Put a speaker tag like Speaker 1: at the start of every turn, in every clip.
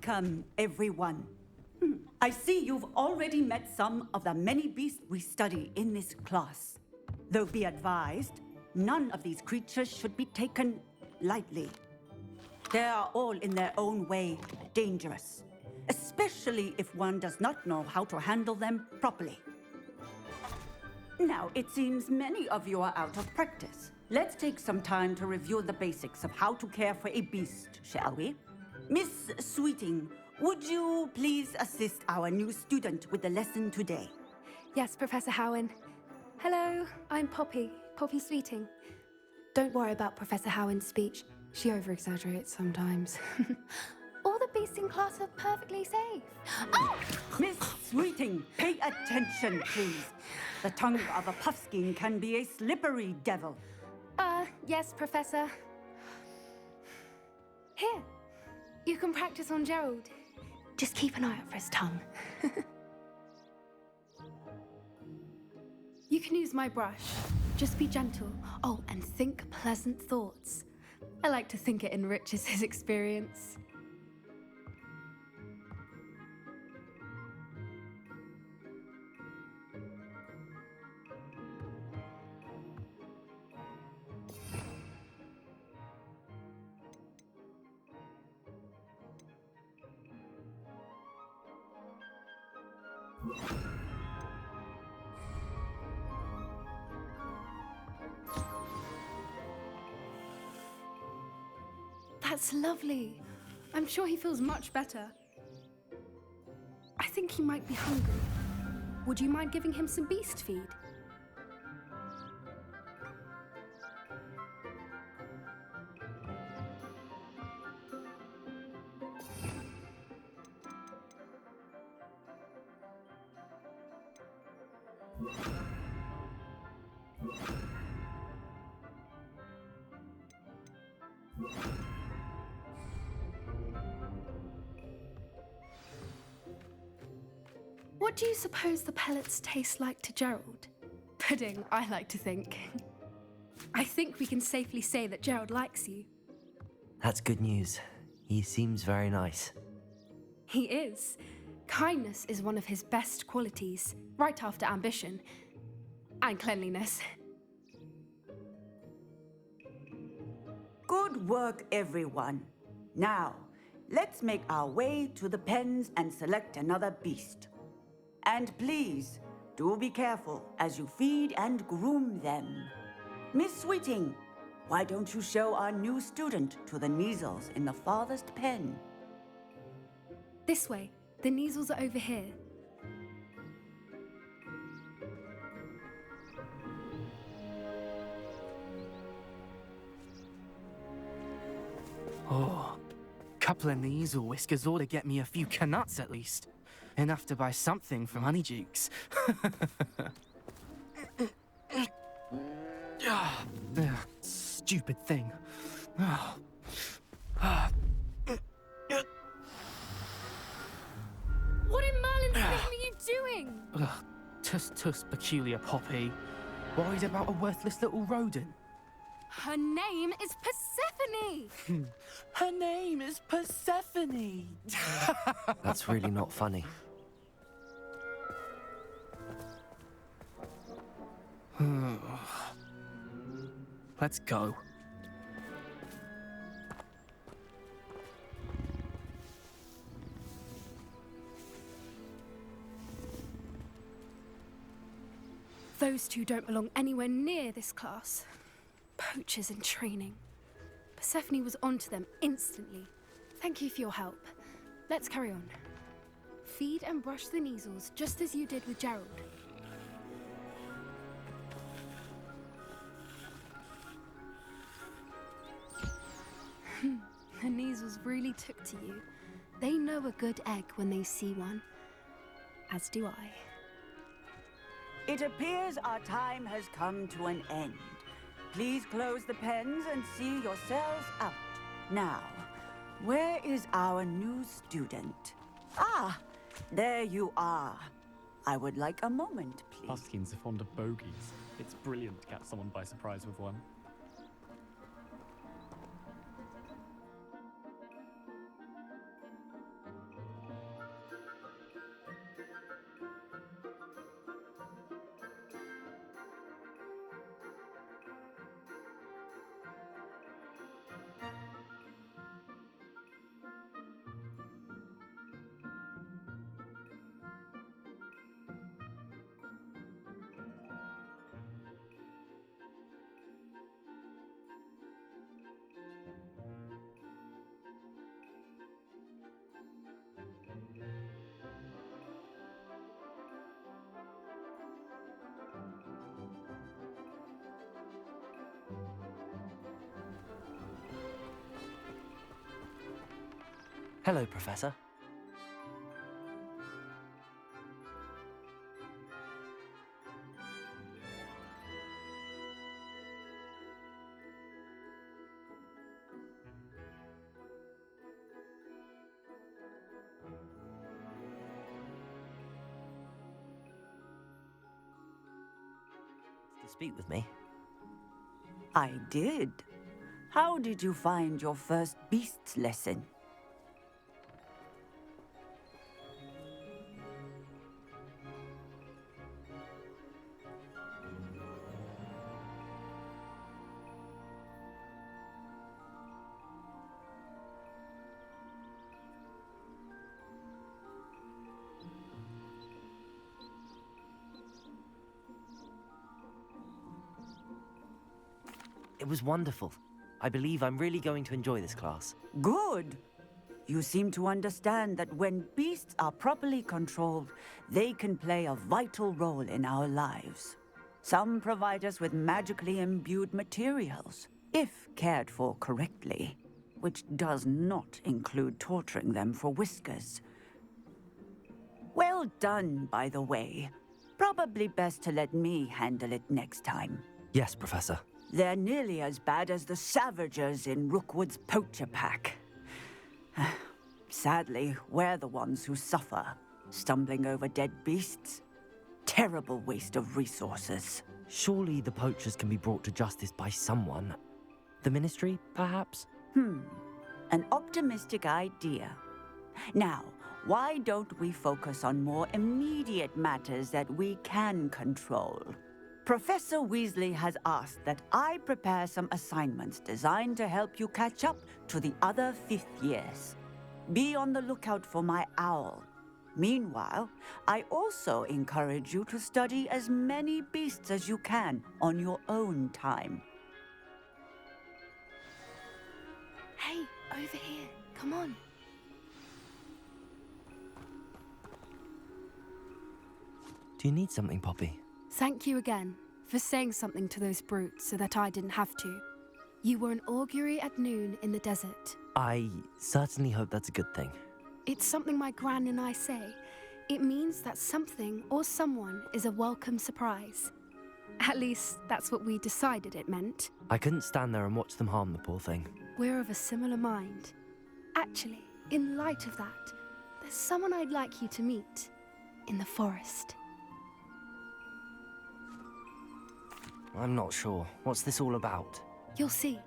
Speaker 1: Welcome, everyone. I see you've already met some of the many beasts we study in this class. Though be advised, none of these creatures should be taken lightly. They are all in their own way dangerous, especially if one does not know how to handle them properly. Now, it seems many of you are out of practice. Let's take some time to review the basics of how to care for a beast, shall we? Miss Sweeting, would you please assist our new student with the lesson today?
Speaker 2: Yes, Professor Howen. Hello, I'm Poppy Sweeting. Don't worry about Professor Howen's speech. She over-exaggerates sometimes. All the beasts in class are perfectly safe. Oh!
Speaker 1: Miss Sweeting, pay attention, please. The tongue of a puffskein can be a slippery devil.
Speaker 2: Yes, Professor. Here, you can practice on Gerald. Just keep an eye out for his tongue. You can use my brush. Just be gentle. Oh, and think pleasant thoughts. I like to think it enriches his experience. That's lovely. I'm sure he feels much better. I think he might be hungry. Would you mind giving him some beast feed? What do you suppose the pellets taste like to Gerald? Pudding, I like to think. I think we can safely say that Gerald likes you.
Speaker 3: That's good news. He seems very nice.
Speaker 2: He is. Kindness is one of his best qualities, right after ambition. And cleanliness.
Speaker 1: Good work, everyone. Now, let's make our way to the pens and select another beast. And please, do be careful as you feed and groom them. Miss Sweeting, why don't you show our new student to the Neasels in the farthest pen?
Speaker 2: This way. The Neasels are over here.
Speaker 4: Oh, couple of Neasel whiskers ought to get me a few canuts at least. Enough to buy something from Honeydukes. Stupid thing.
Speaker 2: What in Merlin's name are you doing?
Speaker 4: Tuss, peculiar Poppy. Worried about a worthless little rodent?
Speaker 2: Her name is Persephone!
Speaker 4: Her name is Persephone!
Speaker 3: That's really not funny.
Speaker 4: Let's go.
Speaker 2: Those two don't belong anywhere near this class. Poachers in training. Persephone was onto them instantly. Thank you for your help. Let's carry on. Feed and brush the Neasels just as you did with Gerald. The Neasels really took to you. They know a good egg when they see one. As do I.
Speaker 1: It appears our time has come to an end. Please close the pens and see yourselves out. Now, where is our new student? Ah, there you are. I would like a moment, please.
Speaker 5: Puffskins are fond of bogies. It's brilliant to catch someone by surprise with one.
Speaker 3: Hello, Professor. To speak with me?
Speaker 1: I did. How did you find your first beasts lesson?
Speaker 3: It was wonderful. I believe I'm really going to enjoy this class.
Speaker 1: Good. You seem to understand that when beasts are properly controlled, they can play a vital role in our lives. Some provide us with magically imbued materials, if cared for correctly, which does not include torturing them for whiskers. Well done, by the way. Probably best to let me handle it next time.
Speaker 3: Yes, Professor.
Speaker 1: They're nearly as bad as the Savagers in Rookwood's poacher pack. Sadly, we're the ones who suffer, stumbling over dead beasts. Terrible waste of resources.
Speaker 3: Surely the poachers can be brought to justice by someone. The Ministry, perhaps?
Speaker 1: An optimistic idea. Now, why don't we focus on more immediate matters that we can control? Professor Weasley has asked that I prepare some assignments designed to help you catch up to the other fifth years. Be on the lookout for my owl. Meanwhile, I also encourage you to study as many beasts as you can on your own time.
Speaker 2: Hey, over here. Come on.
Speaker 3: Do you need something, Poppy?
Speaker 2: Thank you again for saying something to those brutes so that I didn't have to. You were an augury at noon in the desert.
Speaker 3: I certainly hope that's a good thing.
Speaker 2: It's something my gran and I say. It means that something or someone is a welcome surprise. At least, that's what we decided it meant.
Speaker 3: I couldn't stand there and watch them harm the poor thing.
Speaker 2: We're of a similar mind. Actually, in light of that, there's someone I'd like you to meet in the forest.
Speaker 3: I'm not sure. What's this all about?
Speaker 2: You'll see.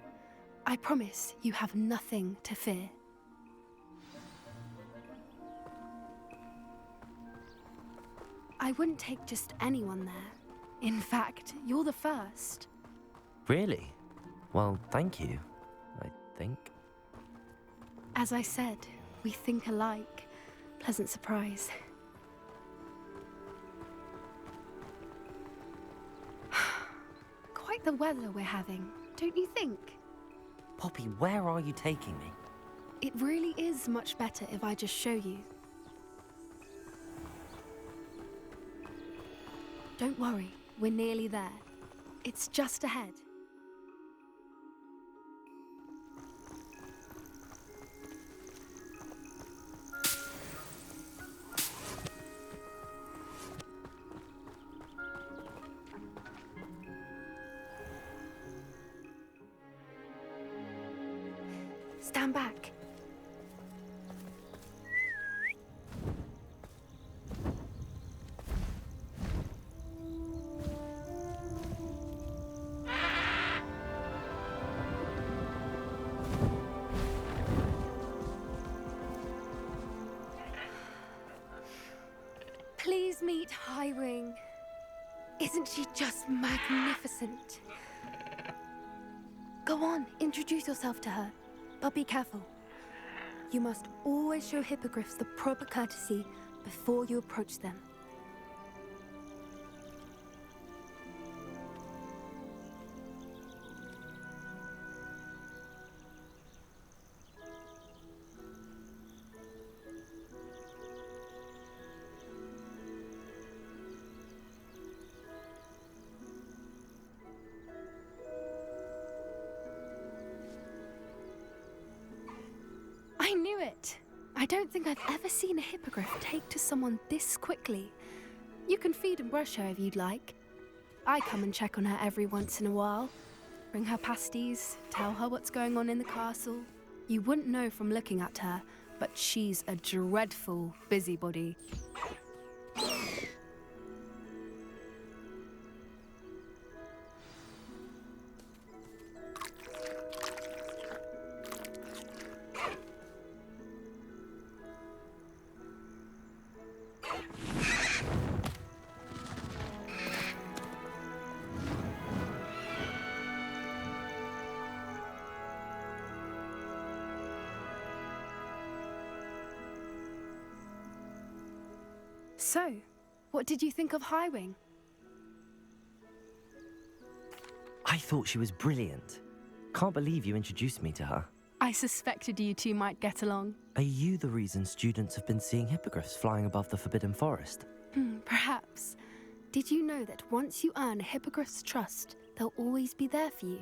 Speaker 2: I promise you have nothing to fear. I wouldn't take just anyone there. In fact, you're the first.
Speaker 3: Really? Well, thank you, I think.
Speaker 2: As I said, we think alike. Pleasant surprise. Quite the weather we're having, don't you think?
Speaker 3: Poppy, where are you taking me?
Speaker 2: It really is much better if I just show you. Don't worry, we're nearly there. It's just ahead. Stand back. Please meet Highwing. Isn't she just magnificent? Go on, introduce yourself to her. But be careful. You must always show hippogriffs the proper courtesy before you approach them. I knew it. I don't think I've ever seen a hippogriff take to someone this quickly. You can feed and brush her if you'd like. I come and check on her every once in a while. Bring her pasties, tell her what's going on in the castle. You wouldn't know from looking at her, but she's a dreadful busybody. So, what did you think of Highwing?
Speaker 3: I thought she was brilliant. Can't believe you introduced me to her.
Speaker 2: I suspected you two might get along.
Speaker 3: Are you the reason students have been seeing hippogriffs flying above the Forbidden Forest?
Speaker 2: Perhaps. Did you know that once you earn a hippogriff's trust, they'll always be there for you?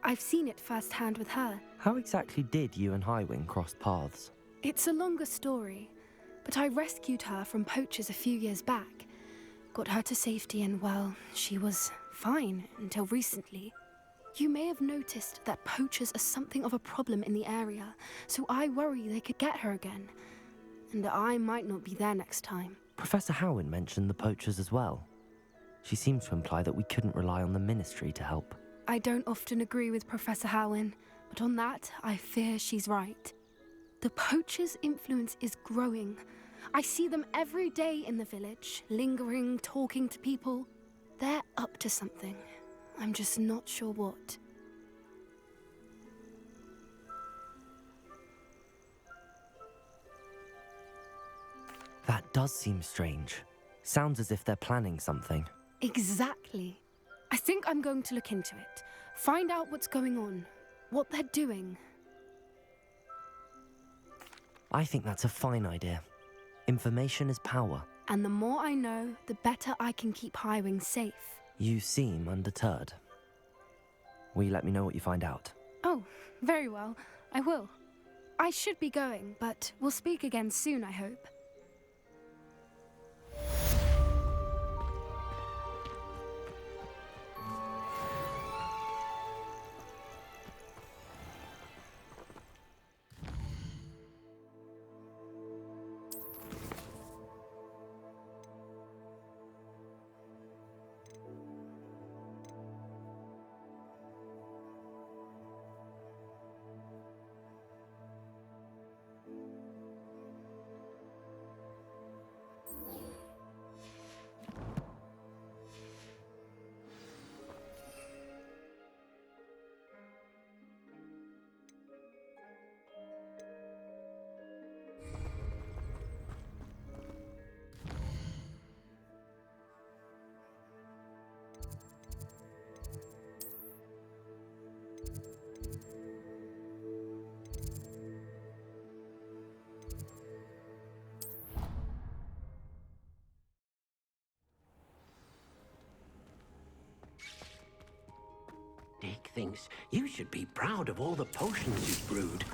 Speaker 2: I've seen it firsthand with her.
Speaker 3: How exactly did you and Highwing cross paths?
Speaker 2: It's a longer story, but I rescued her from poachers a few years back. Got her to safety and, well, she was fine until recently. You may have noticed that poachers are something of a problem in the area, so I worry they could get her again. And I might not be there next time.
Speaker 3: Professor Howin mentioned the poachers as well. She seemed to imply that we couldn't rely on the Ministry to help.
Speaker 2: I don't often agree with Professor Howin, but on that, I fear she's right. The poachers' influence is growing. I see them every day in the village, lingering, talking to people. They're up to something. I'm just not sure what.
Speaker 3: That does seem strange. Sounds as if they're planning something.
Speaker 2: Exactly. I think I'm going to look into it. Find out what's going on, what they're doing.
Speaker 3: I think that's a fine idea. Information is power.
Speaker 2: And the more I know, the better I can keep Highwing safe.
Speaker 3: You seem undeterred. Will you let me know what you find out?
Speaker 2: Oh, very well. I will. I should be going, but we'll speak again soon, I hope.
Speaker 6: Dick thinks you should be proud of all the potions you've brewed.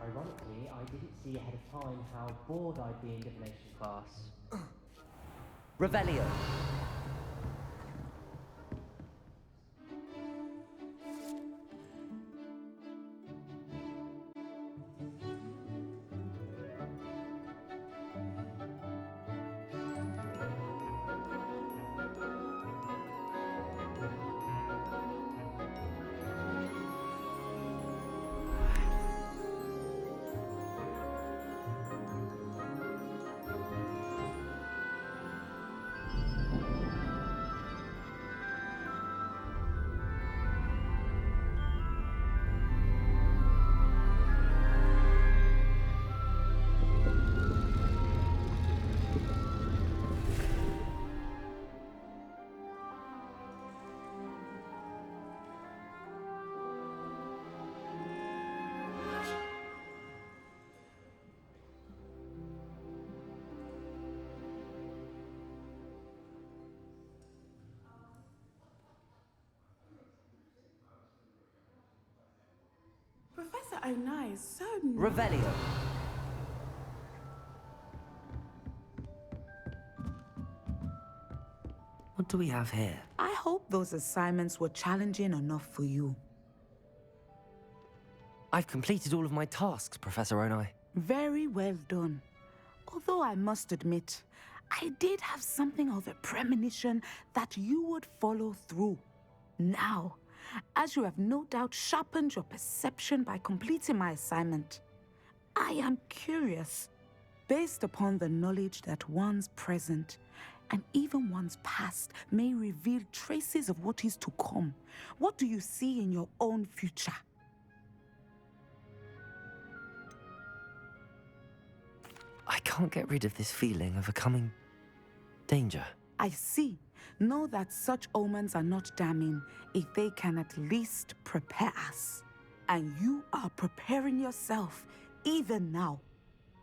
Speaker 7: Ironically, I didn't see ahead of time how bored I'd be in divination class.
Speaker 3: Revelio.
Speaker 8: Professor Onai is so
Speaker 3: Revelio. What do we have here?
Speaker 9: I hope those assignments were challenging enough for you.
Speaker 3: I've completed all of my tasks, Professor Onai.
Speaker 9: Very well done. Although I must admit, I did have something of a premonition that you would follow through. Now, as you have no doubt sharpened your perception by completing my assignment, I am curious, based upon the knowledge that one's present and even one's past may reveal traces of what is to come. What do you see in your own future?
Speaker 3: I can't get rid of this feeling of a coming danger.
Speaker 9: I see. Know that such omens are not damning if they can at least prepare us. And you are preparing yourself even now.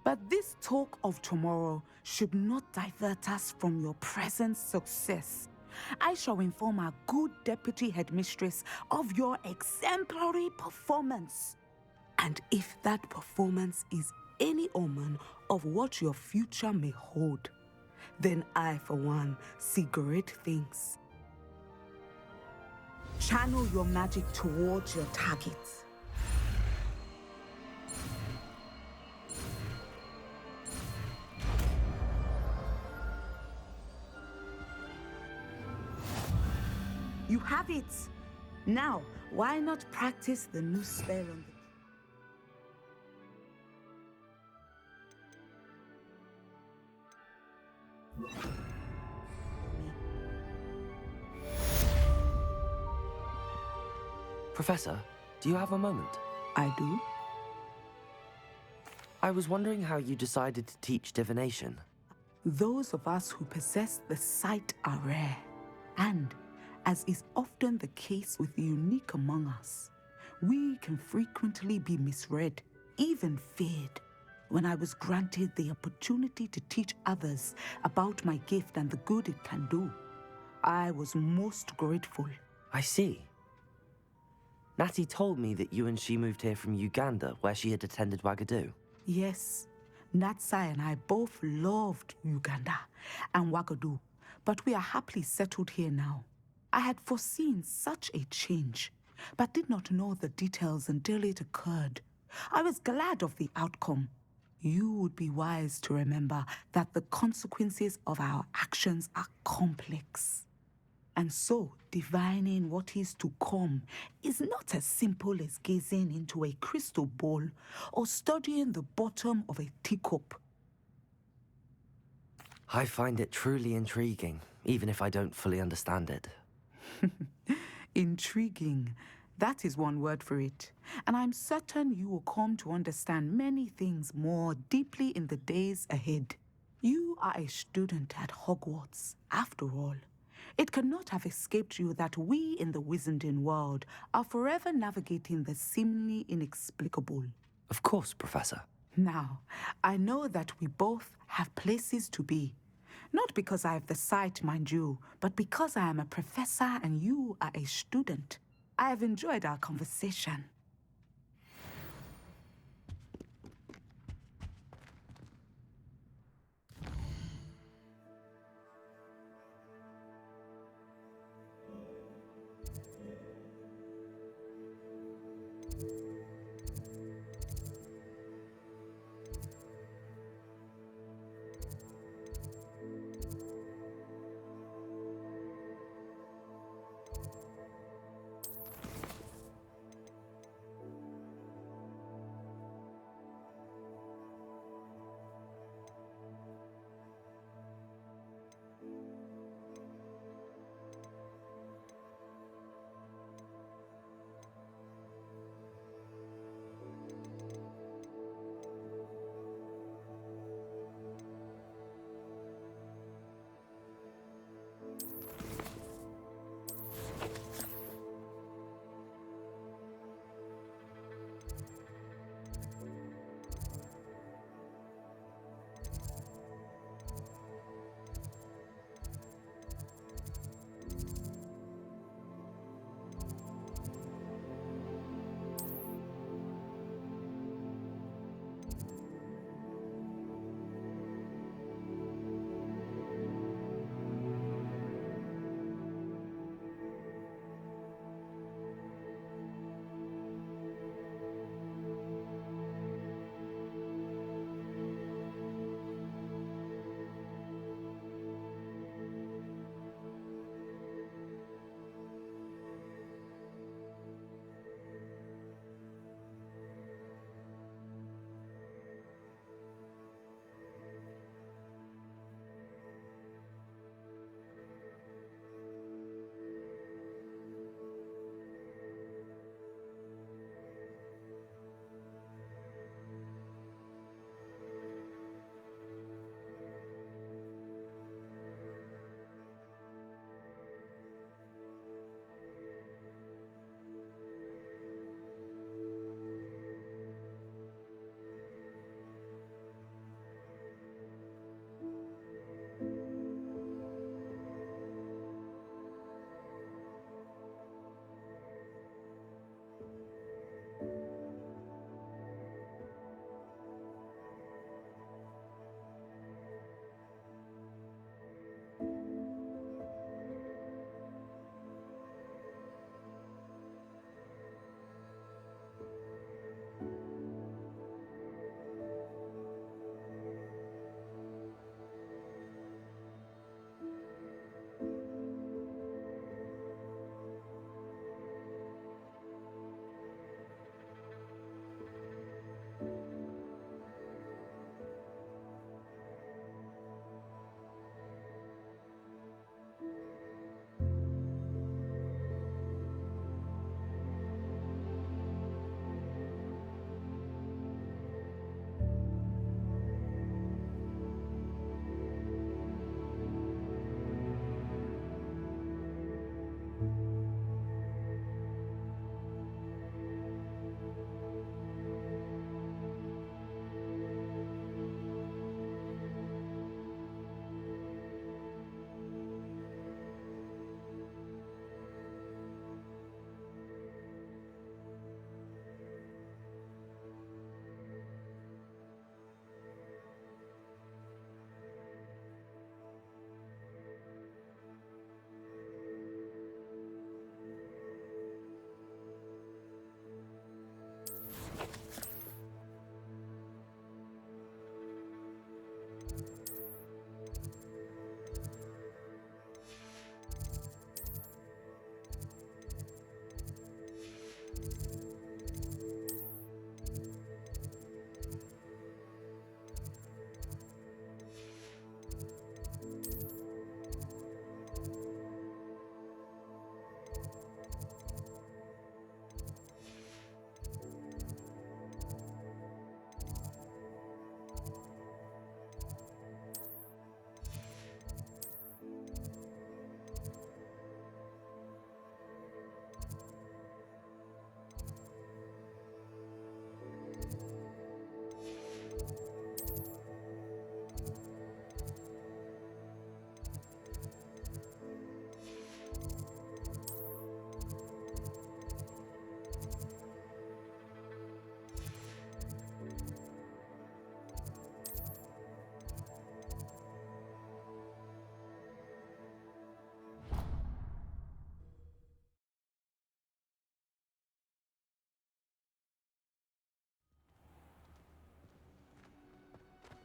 Speaker 9: But this talk of tomorrow should not divert us from your present success. I shall inform our good deputy headmistress of your exemplary performance. And if that performance is any omen of what your future may hold, then I, for one, see great things. Channel your magic towards your targets. You have it! Now, why not practice the new spell on the...
Speaker 3: Professor, do you have a moment?
Speaker 9: I do?
Speaker 3: I was wondering how you decided to teach divination.
Speaker 9: Those of us who possess the sight are rare, and, as is often the case with the unique among us, we can frequently be misread, even feared. When I was granted the opportunity to teach others about my gift and the good it can do, I was most grateful.
Speaker 3: I see. Natty told me that you and she moved here from Uganda, where she had attended Wagadu.
Speaker 9: Yes, Natsai and I both loved Uganda and Wagadu, but we are happily settled here now. I had foreseen such a change, but did not know the details until it occurred. I was glad of the outcome. You would be wise to remember that the consequences of our actions are complex. And so, divining what is to come is not as simple as gazing into a crystal ball or studying the bottom of a teacup.
Speaker 3: I find it truly intriguing, even if I don't fully understand it.
Speaker 9: Intriguing. That is one word for it. And I'm certain you will come to understand many things more deeply in the days ahead. You are a student at Hogwarts, after all. It cannot have escaped you that we in the Wizarding world are forever navigating the seemingly inexplicable.
Speaker 3: Of course, Professor.
Speaker 9: Now, I know that we both have places to be. Not because I have the sight, mind you, but because I am a professor and you are a student. I have enjoyed our conversation.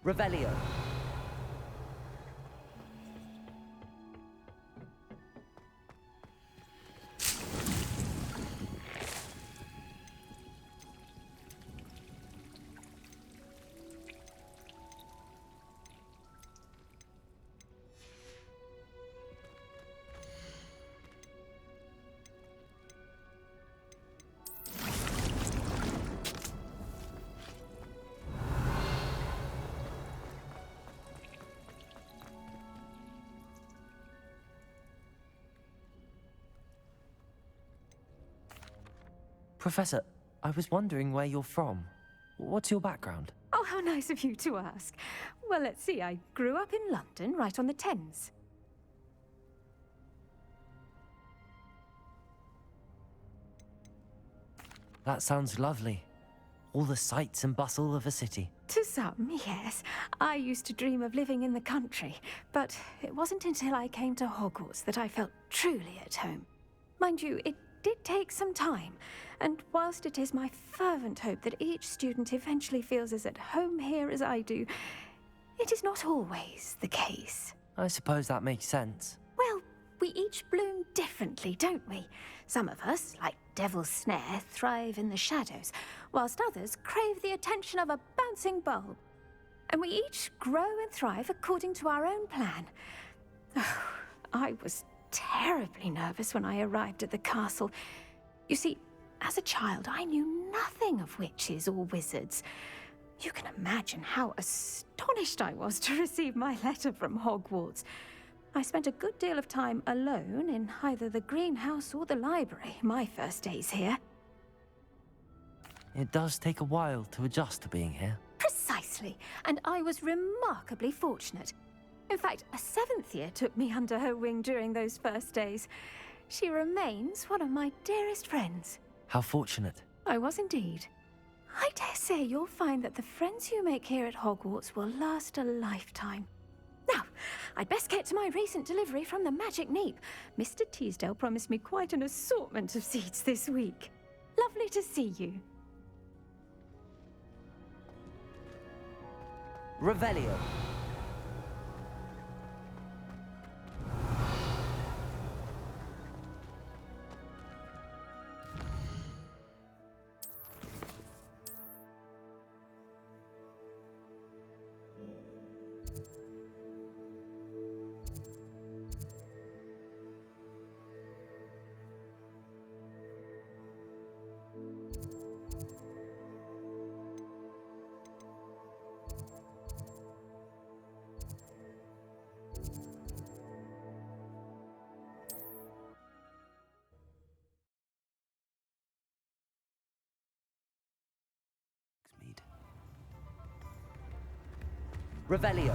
Speaker 3: Revelio. Professor, I was wondering where you're from. What's your background?
Speaker 10: Oh, how nice of you to ask. Well, let's see. I grew up in London, right on the Thames.
Speaker 3: That sounds lovely. All the sights and bustle of a city.
Speaker 10: To some, yes. I used to dream of living in the country, but it wasn't until I came to Hogwarts that I felt truly at home. Mind you, it did take some time, and whilst it is my fervent hope that each student eventually feels as at home here as I do, it is not always the case.
Speaker 3: I suppose that makes sense.
Speaker 10: Well, we each bloom differently, don't we? Some of us, like Devil's Snare, thrive in the shadows, whilst others crave the attention of a bouncing bulb. And we each grow and thrive according to our own plan. Oh, I was terribly nervous when I arrived at the castle. You see, as a child, I knew nothing of witches or wizards. You can imagine how astonished I was to receive my letter from Hogwarts. I spent a good deal of time alone in either the greenhouse or the library my first days here.
Speaker 3: It does take a while to adjust to being here.
Speaker 10: Precisely, and I was remarkably fortunate. In fact, a seventh year took me under her wing during those first days. She remains one of my dearest friends.
Speaker 3: How fortunate.
Speaker 10: I was indeed. I dare say you'll find that the friends you make here at Hogwarts will last a lifetime. Now, I'd best get to my recent delivery from the Magic Neep. Mr. Teasdale promised me quite an assortment of seeds this week. Lovely to see you.
Speaker 3: Revelio. Revelio.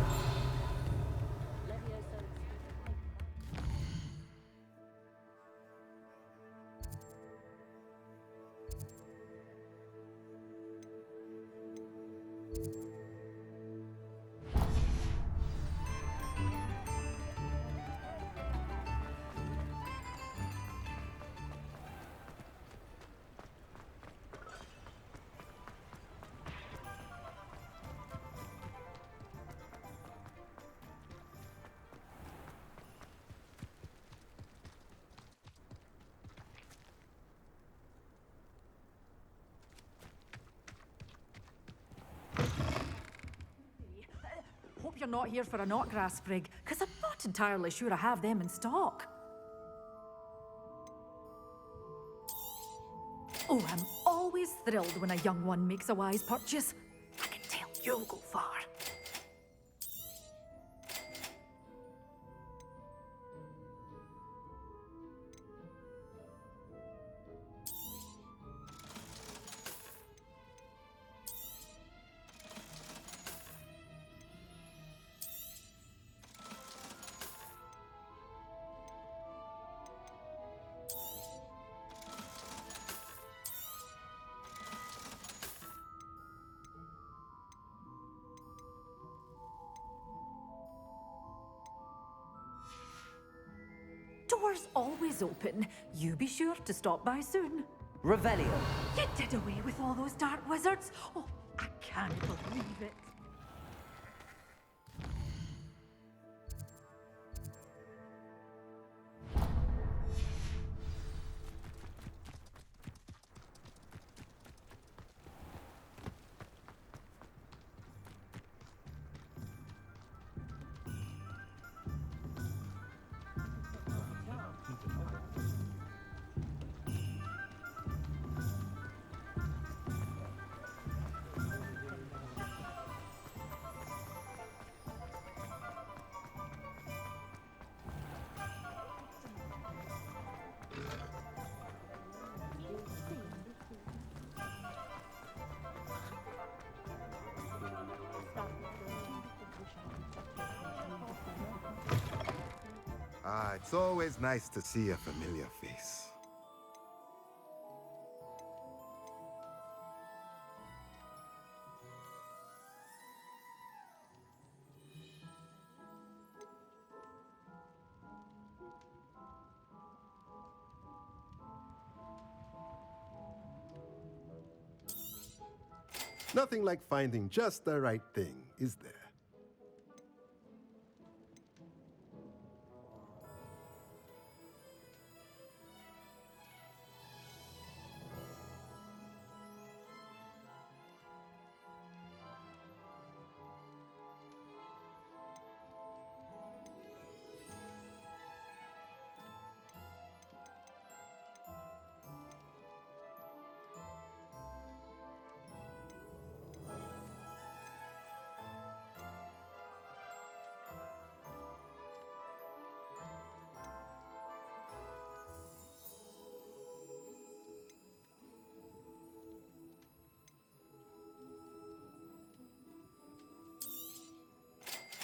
Speaker 11: Hope you're not here for a knotgrass sprig, because I'm not entirely sure I have them in stock. Oh, I'm always thrilled when a young one makes a wise purchase. I can tell you'll go far. Doors always open. You be sure to stop by soon.
Speaker 3: Revelio.
Speaker 11: You did away with all those dark wizards? Oh, I can't believe it.
Speaker 12: Ah, it's always nice to see a familiar face. Nothing like finding just the right thing, is there?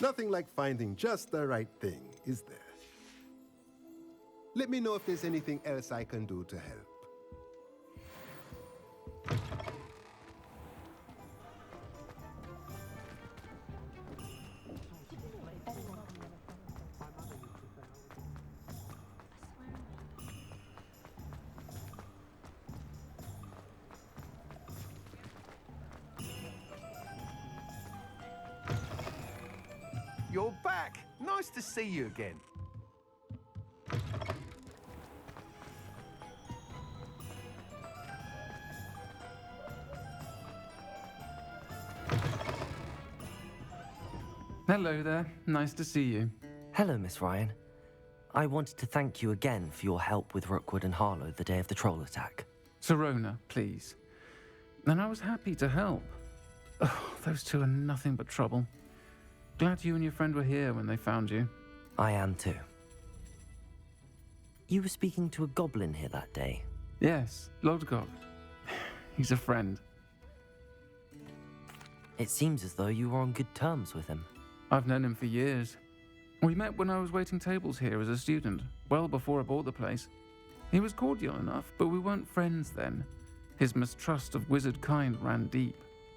Speaker 12: Nothing like finding just the right thing, is there? Let me know if there's anything else I can do to help.
Speaker 13: You're back! Nice to see you again.
Speaker 4: Hello there. Nice to see you.
Speaker 3: Hello, Miss Ryan. I wanted to thank you again for your help with Rookwood and Harlow the day of the troll attack.
Speaker 4: Sirona, please. And I was happy to help. Oh, those two are nothing but trouble. Glad you and your friend were here when they found you.
Speaker 3: I am too. You were speaking to a goblin here that day.
Speaker 4: Yes, Lodgok. He's a friend.
Speaker 3: It seems as though you were on good terms with him.
Speaker 4: I've known him for years. We met when I was waiting tables here as a student, well before I bought the place. He was cordial enough, but we weren't friends then. His mistrust of wizard kind ran deep.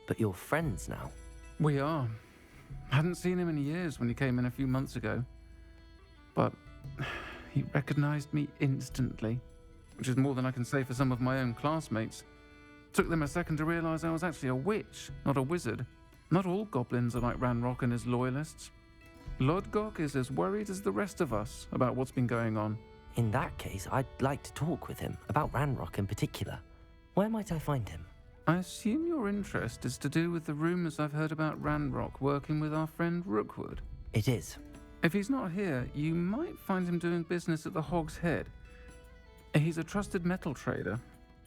Speaker 3: But you're friends now?
Speaker 4: We are. Hadn't seen him in years when he came in a few months ago. But he recognized me instantly, which is more than I can say for some of my own classmates. Took them a second to realize I was actually a witch, not a wizard. Not all goblins are like Ranrock and his loyalists. Lodgok is as worried as the rest of us about what's been going on.
Speaker 3: In that case, I'd like to talk with him, about Ranrock in particular. Where might I find him?
Speaker 4: I assume your interest is to do with the rumors I've heard about Ranrock working with our friend Rookwood.
Speaker 3: It is.
Speaker 4: If he's not here, you might find him doing business at the Hog's Head. He's a trusted metal trader.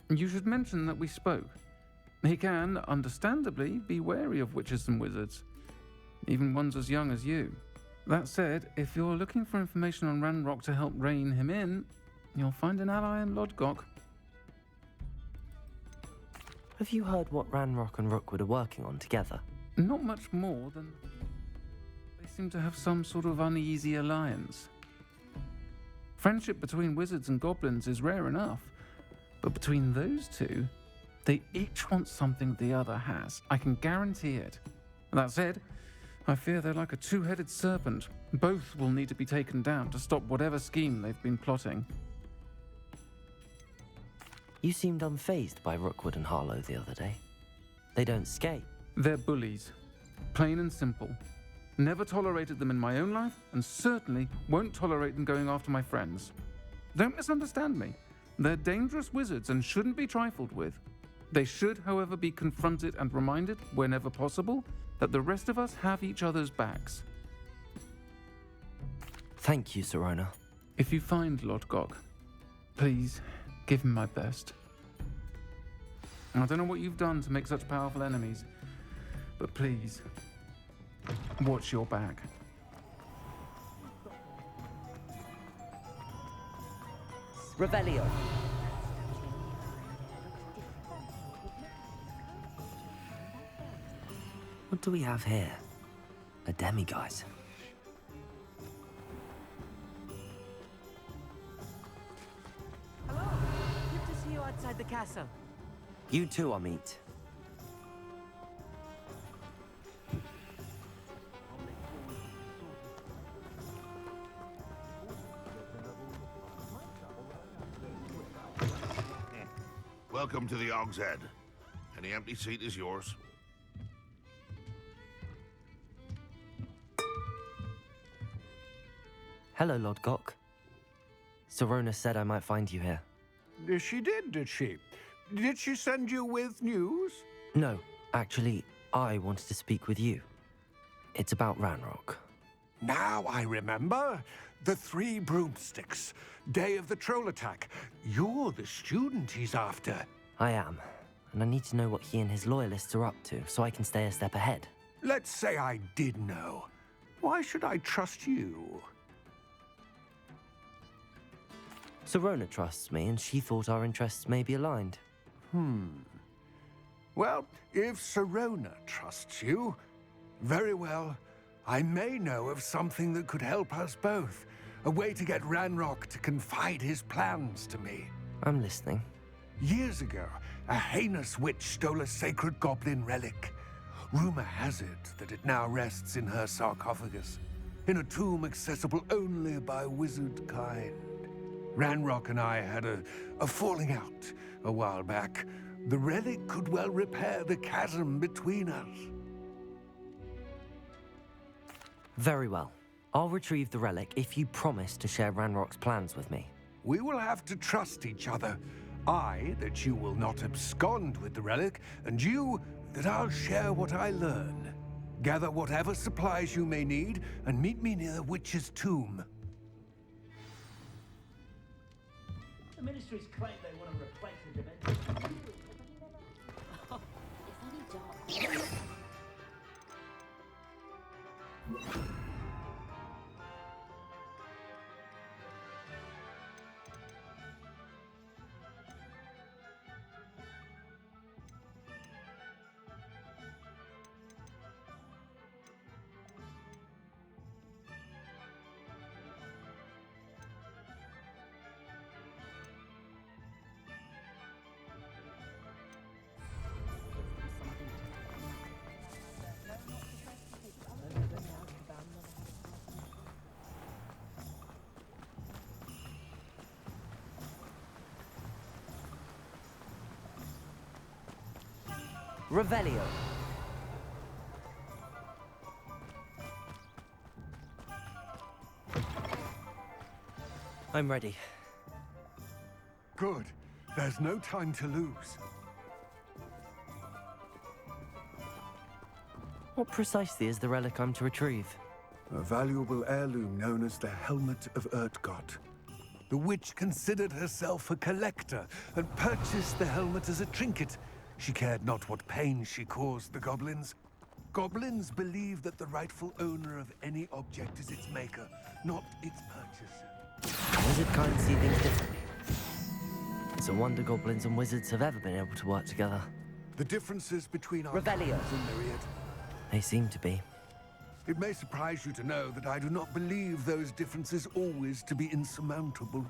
Speaker 4: You should mention that we spoke. He can, understandably, be wary of witches and wizards, even ones as young as you. That said, if you're looking for information on Ranrock to help rein him in, you'll find an ally in Lodgok.
Speaker 3: Have you heard what Ranrock and Rookwood are working on together?
Speaker 4: Not much more than they seem to have some sort of uneasy alliance. Friendship between wizards and goblins is rare enough, but between those two, they each want something the other has. I can guarantee it. That said, I fear they're like a two-headed serpent. Both will need to be taken down to stop whatever scheme they've been plotting.
Speaker 3: You seemed unfazed by Rookwood and Harlow the other day. They don't skate.
Speaker 4: They're bullies. Plain and simple. Never tolerated them in my own life, and certainly won't tolerate them going after my friends. Don't misunderstand me. They're dangerous wizards and shouldn't be trifled with. They should, however, be confronted and reminded, whenever possible, that the rest of us have each other's backs.
Speaker 3: Thank you, Sirona.
Speaker 4: If you find Lodgok, please give him my best. I don't know what you've done to make such powerful enemies, but please, watch your back.
Speaker 3: Revelio. What do we have here? A demiguise.
Speaker 14: outside the castle.
Speaker 3: You too, Amit.
Speaker 15: Welcome to the Og's Head. Any empty seat is yours.
Speaker 3: Hello, Lord Gok. Sorona said I might find you here.
Speaker 13: She did she? Did she send you with news?
Speaker 3: No, actually, I wanted to speak with you. It's about Ranrock.
Speaker 13: Now I remember. The 3 broomsticks. Day of the troll attack. You're the student he's after.
Speaker 3: I am, and I need to know what he and his loyalists are up to so I can stay a step ahead.
Speaker 13: Let's say I did know. Why should I trust you?
Speaker 3: Sorona trusts me, and she thought our interests may be aligned.
Speaker 13: Well, if Sorona trusts you, very well. I may know of something that could help us both. A way to get Ranrock to confide his plans to me.
Speaker 3: I'm listening.
Speaker 13: Years ago, a heinous witch stole a sacred goblin relic. Rumor has it that it now rests in her sarcophagus, in a tomb accessible only by wizard kind. Ranrock and I had a falling out a while back. The relic could well repair the chasm between us.
Speaker 3: Very well. I'll retrieve the relic if you promise to share Ranrock's plans with me.
Speaker 13: We will have to trust each other. I, that you will not abscond with the relic, and you, that I'll share what I learn. Gather whatever supplies you may need, and meet me near the witch's tomb.
Speaker 7: The ministries claim they want to replace the dimension. Oh, it's only dark.
Speaker 3: Revelio. I'm ready.
Speaker 13: Good. There's no time to lose.
Speaker 3: What precisely is the relic I'm to retrieve?
Speaker 13: A valuable heirloom known as the Helmet of Urtgott. The witch considered herself a collector and purchased the helmet as a trinket. She cared not what pain she caused the goblins. Goblins believe that the rightful owner of any object is its maker, not its purchaser.
Speaker 3: Wizard kind see things differently. It's a wonder goblins and wizards have ever been able to work together.
Speaker 13: The differences between our
Speaker 3: Revelio.
Speaker 13: kinds are myriad.
Speaker 3: They seem to be.
Speaker 13: It may surprise you to know that I do not believe those differences always to be insurmountable.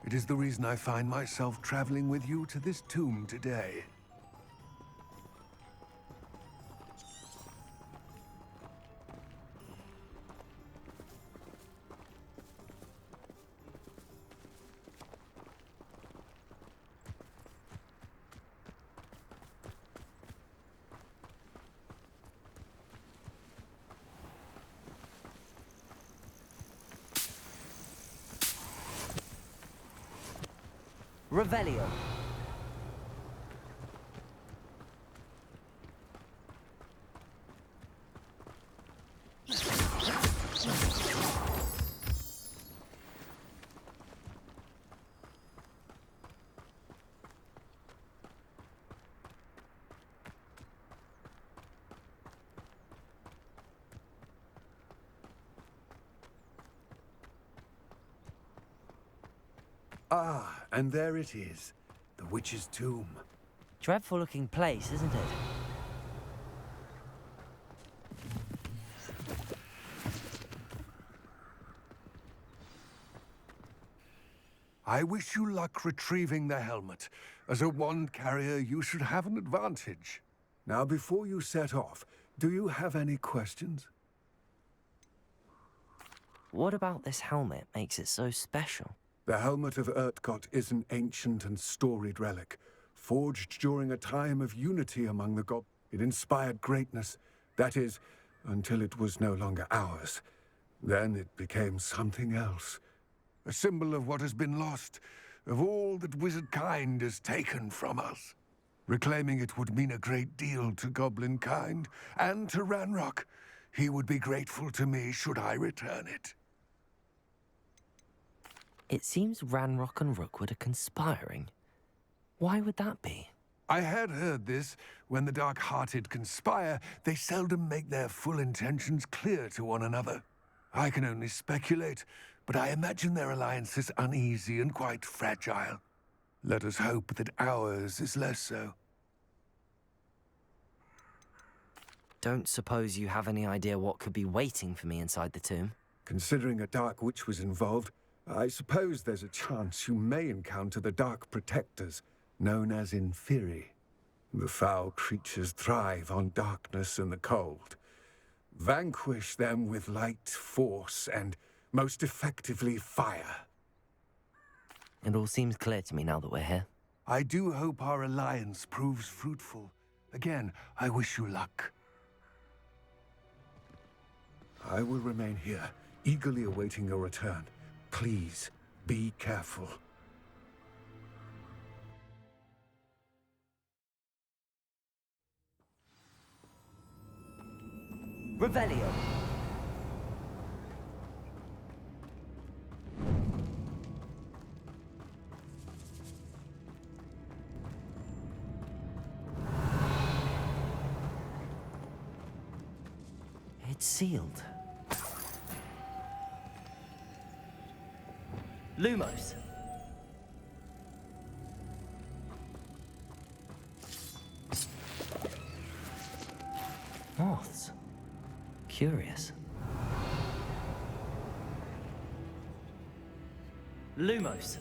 Speaker 13: It is the reason I find myself traveling with you to this tomb today.
Speaker 3: Revelio.
Speaker 13: Ah, and there it is. The witch's tomb.
Speaker 3: Dreadful looking place, isn't it?
Speaker 13: I wish you luck retrieving the helmet. As a wand carrier, you should have an advantage. Now, before you set off, do you have any questions?
Speaker 3: What about this helmet makes it so special?
Speaker 13: The helmet of Urtkot is an ancient and storied relic, forged during a time of unity among the gods. It inspired greatness, that is, until it was no longer ours. Then it became something else. A symbol of what has been lost, of all that wizard kind has taken from us. Reclaiming it would mean a great deal to goblin kind, and to Ranrock. He would be grateful to me should I return it.
Speaker 3: It seems Ranrock and Rookwood are conspiring. Why would that be?
Speaker 13: I had heard this. When the dark-hearted conspire, they seldom make their full intentions clear to one another. I can only speculate, but I imagine their alliance is uneasy and quite fragile. Let us hope that ours is less so.
Speaker 3: Don't suppose you have any idea what could be waiting for me inside the tomb?
Speaker 13: Considering a Dark Witch was involved, I suppose there's a chance you may encounter the Dark Protectors, known as Inferi. The foul creatures thrive on darkness and the cold. Vanquish them with light, force, and, most effectively, fire.
Speaker 3: It all seems clear to me now that we're here.
Speaker 13: I do hope our alliance proves fruitful. Again, I wish you luck. I will remain here, eagerly awaiting your return. Please, be careful.
Speaker 3: Revelio. It's sealed. Lumos. Moths. Curious. Lumos.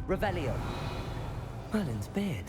Speaker 3: Revelio. Merlin's beard.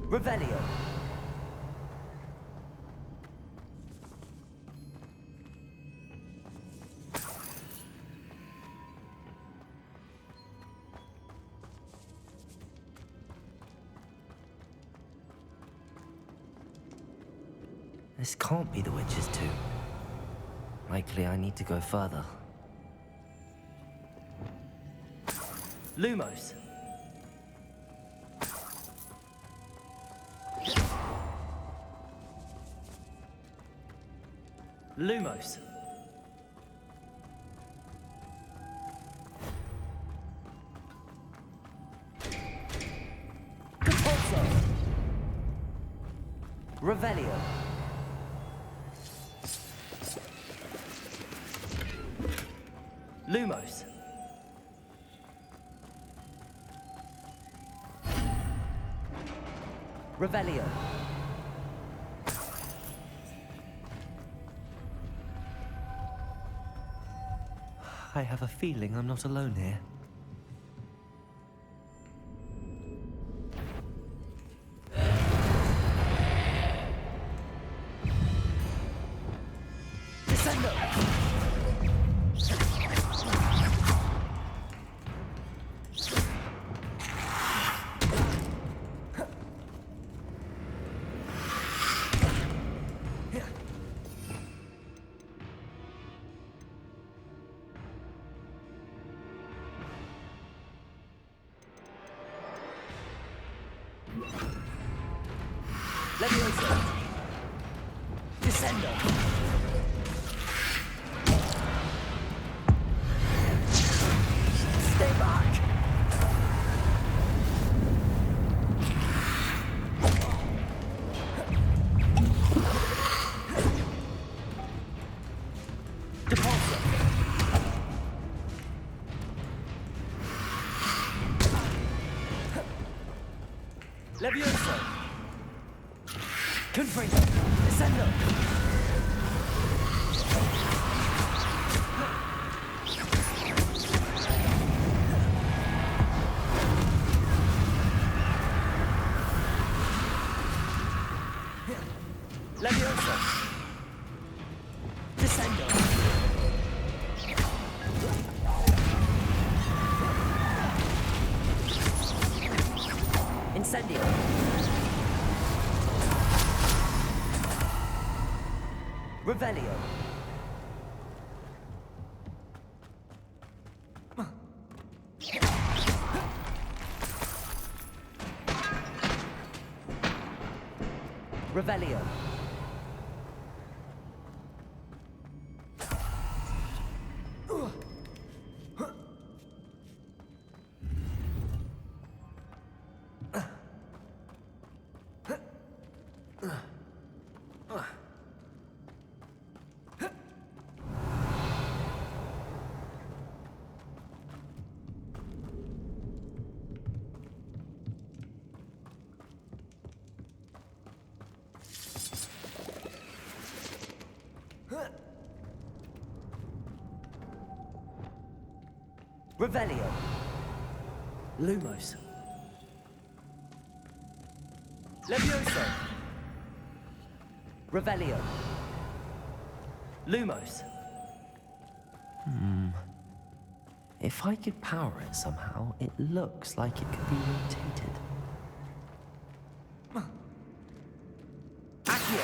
Speaker 3: Revelio. This can't be the witch's tomb. Likely I need to go further. Lumos. Lumos. Compulso. Revelio. Lumos. Revelio. I have a feeling I'm not alone here.
Speaker 14: Leviosa! Descendo! Stay back! Depulso! Leviosa! Confringo! Descendo! Leviosa! Descendo! Incendio! Revelio. Revelio. Revelio. Lumos. Levioso. Revelio. Lumos.
Speaker 3: If I could power it somehow, it looks like it could be rotated.
Speaker 14: Accio.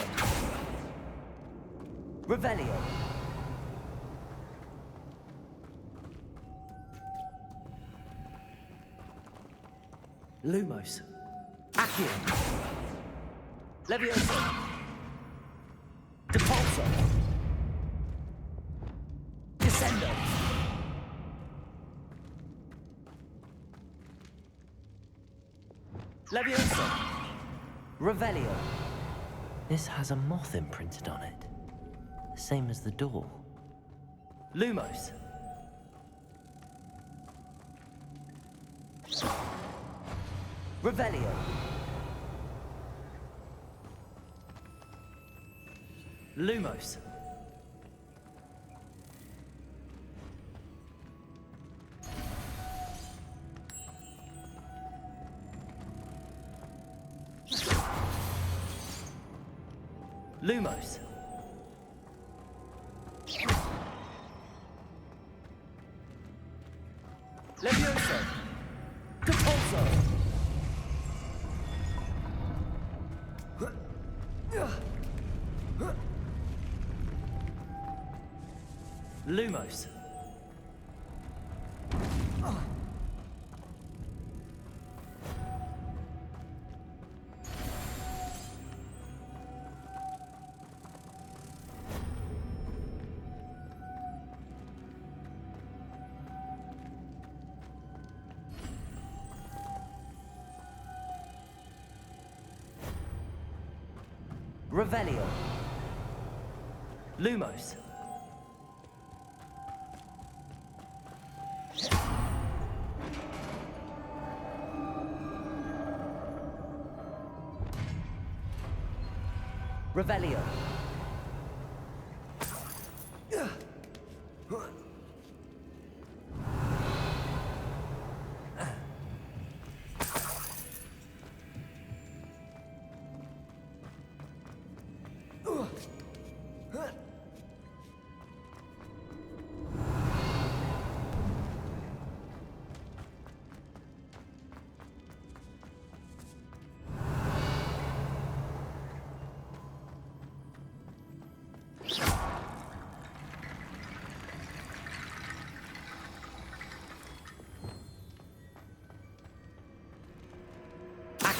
Speaker 14: Revelio. Lumos. Accio. Levioso. Depulso. Descendo. Levioso. Revelio.
Speaker 3: This has a moth imprinted on it. The same as the door.
Speaker 14: Lumos. Revelio. Lumos. Lumos. Levioso. Depulso. Lumos. Revelio. Lumos. Revelio.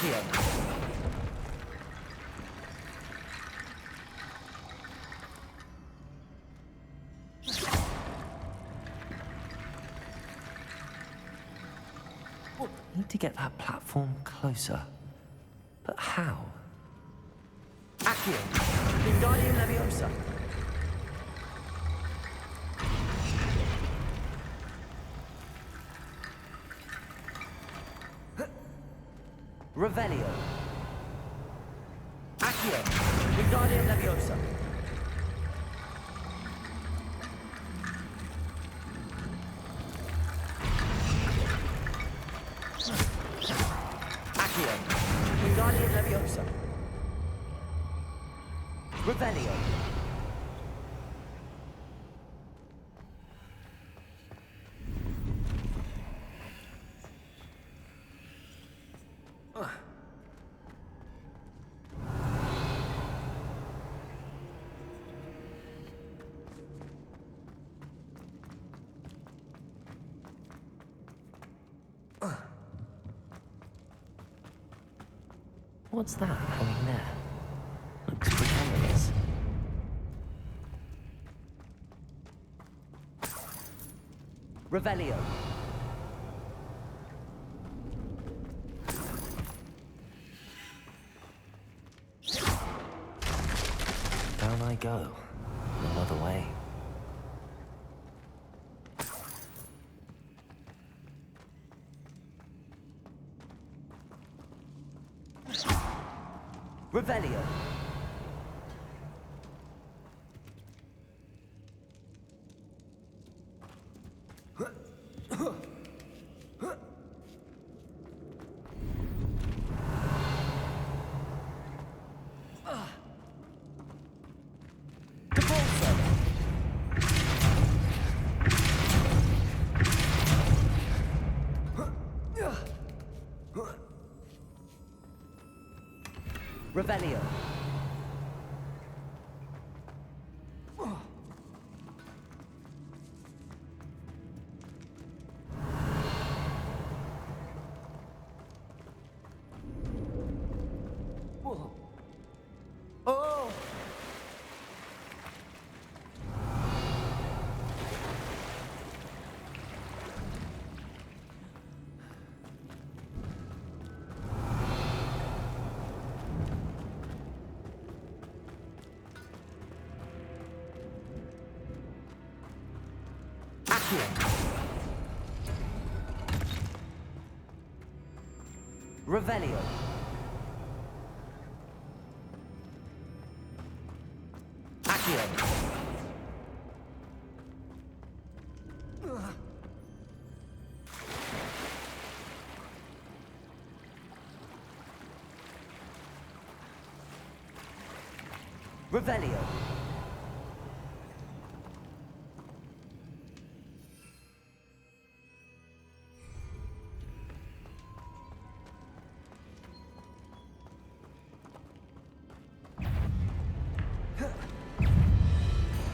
Speaker 14: Accio.
Speaker 3: Need to get that platform closer. But how?
Speaker 14: Accio. Wingardium Leviosa. Revelio. Accio. Wingardium Leviosa. Accio. Wingardium Leviosa. Revelio.
Speaker 3: What's that hanging there? Looks precarious.
Speaker 14: Revelio.
Speaker 3: Down I go. Another way.
Speaker 14: Revelio. Revelio. Oh! Revelio. Accio. Revelio.